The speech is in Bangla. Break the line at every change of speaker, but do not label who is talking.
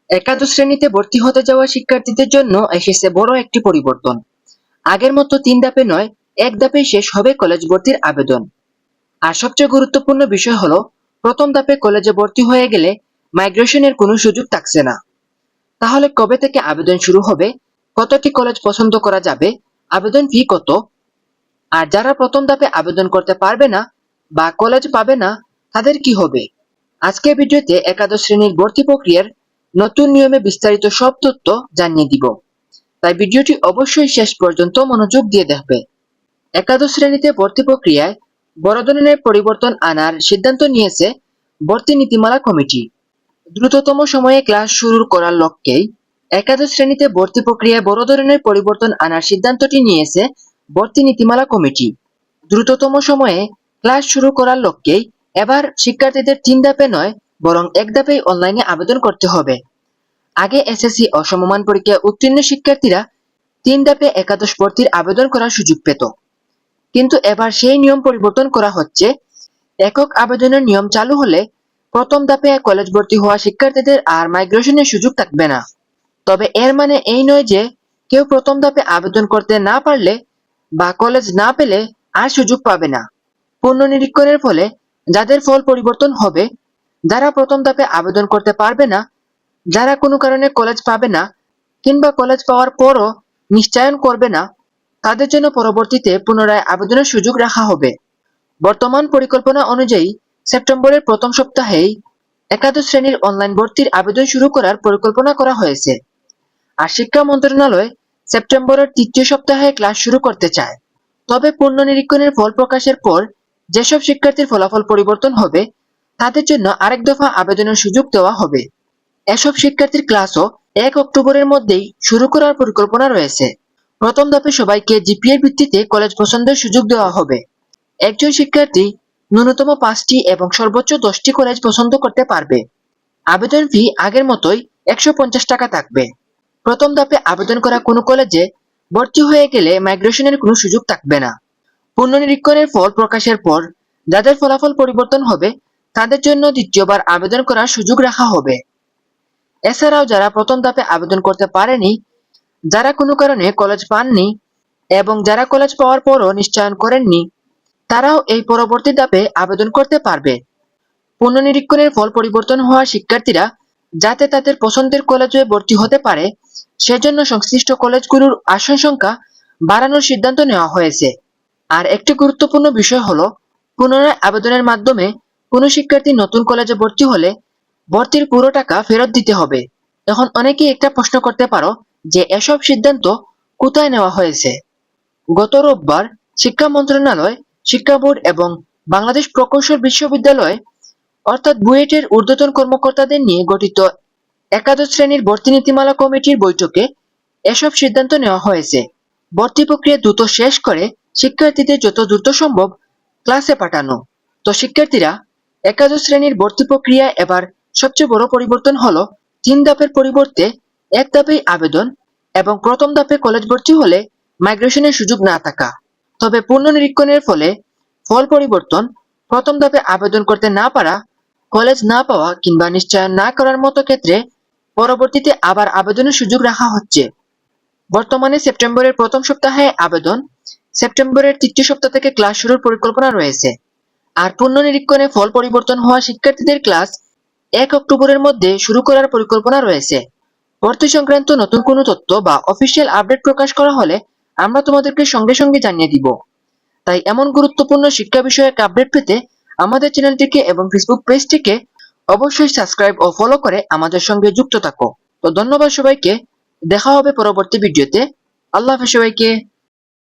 একাদশ শ্রেণীতে ভর্তি হতে যাওয়া শিক্ষার্থীদের জন্য এসেছে বড় একটি পরিবর্তন। আগের মতো 3 ধাপে নয়, এক ধাপেই শেষ হবে কলেজ ভর্তির আবেদন। আর সবচেয়ে গুরুত্বপূর্ণ বিষয় হলো, প্রথম ধাপে কলেজে ভর্তি হয়ে গেলে মাইগ্রেশনের কোনো সুযোগ থাকছে না। তাহলে কবে থেকে আবেদন শুরু হবে, কতটি কলেজ পছন্দ করা যাবে, আবেদন ফি কত, আর যারা প্রথম ধাপে আবেদন করতে পারবে না বা কলেজ পাবে না তাদের কি হবে? আজকের ভিডিওতে একাদশ শ্রেণীর ভর্তি প্রক্রিয়ার নতুন নিয়মে বিস্তারিত সব তথ্য জানিয়ে দিব, তাই ভিডিওটি অবশ্যই শেষ পর্যন্ত মনোযোগ দিয়ে দেখবে। একাদশ শ্রেণীতে ভর্তি প্রক্রিয়ায় বড় ধরনের পরিবর্তন আনার সিদ্ধান্ত নিয়েছে ভর্তি নীতিমালা কমিটি। দ্রুততম সময়ে ক্লাস শুরু করার লক্ষ্যেই একাদশ শ্রেণীতে ভর্তি প্রক্রিয়ায় বড় ধরনের পরিবর্তন আনার সিদ্ধান্তটি নিয়েছে ভর্তি নীতিমালা কমিটি। দ্রুততম সময়ে ক্লাস শুরু করার লক্ষ্যেই এবার শিক্ষার্থীদের 3 ধাপে নয়, বরং এক ধাপেই অনলাইনে আবেদন করতে হবে। আগে এসএসসি ও সমমান পরীক্ষায় উত্তীর্ণ শিক্ষার্থীরা 3 ধাপে একাদশ ভর্তির আবেদন করার সুযোগ পেত, কিন্তু এবার সেই নিয়ম পরিবর্তন করা হচ্ছে। একক আবেদনের নিয়ম চালু হলে প্রথম ধাপে কলেজ ভর্তি হওয়া শিক্ষার্থীদের আর মাইগ্রেশনের সুযোগ থাকবে না। তবে এর মানে এই নয় যে কেউ প্রথম ধাপে আবেদন করতে না পারলে বা কলেজ না পেলে আর সুযোগ পাবে না। পুনর্নিরীক্ষণের ফলে যাদের ফল পরিবর্তন হবে, যারা প্রথম ধাপে আবেদন করতে পারবে না, যারা কোনো কারণে কলেজ পাবে না কিংবা কলেজ পাওয়ার পরও নিশ্চয়ন করবে না, তাদের জন্য পরবর্তীতে পুনরায় আবেদনের সুযোগ রাখা হবে। বর্তমান পরিকল্পনা অনুযায়ী সেপ্টেম্বরের প্রথম সপ্তাহেই একাদশ শ্রেণীর অনলাইন ভর্তির আবেদন শুরু করার পরিকল্পনা করা হয়েছে। আর শিক্ষা মন্ত্রণালয় সেপ্টেম্বরের তৃতীয় সপ্তাহে ক্লাস শুরু করতে চায়। তবে পুনর্নিরীক্ষণের ফল প্রকাশের পর যেসব শিক্ষার্থীর ফলাফল পরিবর্তন হবে, তাদের জন্য আরেক দফা আবেদনের সুযোগ দেওয়া হবে। এসব শিক্ষার্থীর ক্লাসও 1 অক্টোবরের মধ্যেই শুরু করার পরিকল্পনা রয়েছে। প্রথম ধাপে সবাইকে জিপিএর ভিত্তিতে কলেজ পছন্দের সুযোগ দেওয়া হবে। একজন শিক্ষার্থী ন্যূনতম 5টি এবং সর্বোচ্চ 10টি কলেজ পছন্দ করতে পারবে। আবেদন ফি আগের মতোই 150 টাকা থাকবে। প্রথম ধাপে আবেদন করা কোনো কলেজে ভর্তি হয়ে গেলে মাইগ্রেশনের কোনো সুযোগ থাকবে না। পুনর্নিরীক্ষণের ফল প্রকাশের পর যাদের ফলাফল পরিবর্তন হবে, তাদের জন্য দ্বিতীয়বার আবেদন করার সুযোগ রাখা হবে। এছাড়াও যারা প্রথম ধাপে আবেদন করতে পারেনি, যারা কোনো কারণে কলেজ পাননি এবং যারা কলেজ পাওয়ার পরও নিশ্চয়ন করেননি, তারাও এই পরবর্তী ধাপে আবেদন করতে পারবে। পুনর্নিরীক্ষণের ফল পরিবর্তন হওয়া শিক্ষার্থীরা যাতে তাদের পছন্দের কলেজে ভর্তি হতে পারে, সেজন্য সংশ্লিষ্ট কলেজগুলোর আসন সংখ্যা বাড়ানোর সিদ্ধান্ত নেওয়া হয়েছে। আর একটি গুরুত্বপূর্ণ বিষয় হলো, পুনরায় আবেদনের মাধ্যমে কোনো শিক্ষার্থী নতুন কলেজে ভর্তি হলে ভর্তির পুরো টাকা ফেরত দিতে হবে। এখন অনেকেই একটা প্রশ্ন করতে পারো যে এসব সিদ্ধান্ত কোথায় নেওয়া হয়েছে। গত রোববার শিক্ষা মন্ত্রণালয়, শিক্ষা বোর্ড এবং বাংলাদেশ প্রকৌশল বিশ্ববিদ্যালয় অর্থাৎ বুয়েটের ঊর্ধ্বতন কর্মকর্তাদের নিয়ে গঠিত একাদশ শ্রেণীর ভর্তি নীতিমালা কমিটির বৈঠকে এসব সিদ্ধান্ত নেওয়া হয়েছে। ভর্তি প্রক্রিয়া দ্রুত শেষ করে শিক্ষার্থীদের যত দ্রুত সম্ভব ক্লাসে পাঠানো। তো শিক্ষার্থীরা, একাদশ শ্রেণীর ভর্তি প্রক্রিয়া এবার সবচেয়ে বড় পরিবর্তন হলো 3 ধাপের পরিবর্তে এক ধাপেই আবেদন এবং প্রথম ধাপে কলেজ ভর্তি হলে মাইগ্রেশনের সুযোগ না থাকা। তবে পুনর্নিরীক্ষণের ফলে ফল পরিবর্তন, প্রথম ধাপে আবেদন করতে না পারা, কলেজ না পাওয়া কিংবা নিশ্চয়ন না করার মতো ক্ষেত্রে পরবর্তীতে আবার আবেদনের সুযোগ রাখা হচ্ছে। বর্তমানে সেপ্টেম্বরের প্রথম সপ্তাহে আবেদন, সেপ্টেম্বরের তৃতীয় সপ্তাহ থেকে ক্লাস শুরুর পরিকল্পনা রয়েছে। আর পুনর্নিরীক্ষণে ফল পরিবর্তন হওয়া শিক্ষার্থীদের ক্লাস 1 অক্টোবরের মধ্যে শুরু করার পরিকল্পনা রয়েছে। ভর্তি সংক্রান্ত নতুন কোনো তথ্য বা অফিসিয়াল আপডেট প্রকাশ করা হলে আমরা তোমাদেরকে সঙ্গে সঙ্গে জানিয়ে দিব। তাই এমন গুরুত্বপূর্ণ শিক্ষা বিষয়ক আপডেট পেতে আমাদের চ্যানেলটিকে এবং ফেসবুক পেজটিকে অবশ্যই সাবস্ক্রাইব ও ফলো করে আমাদের সঙ্গে যুক্ত থাকো। তো ধন্যবাদ সবাইকে, দেখা হবে পরবর্তী ভিডিওতে। আল্লাহ হাফেজ সবাইকে।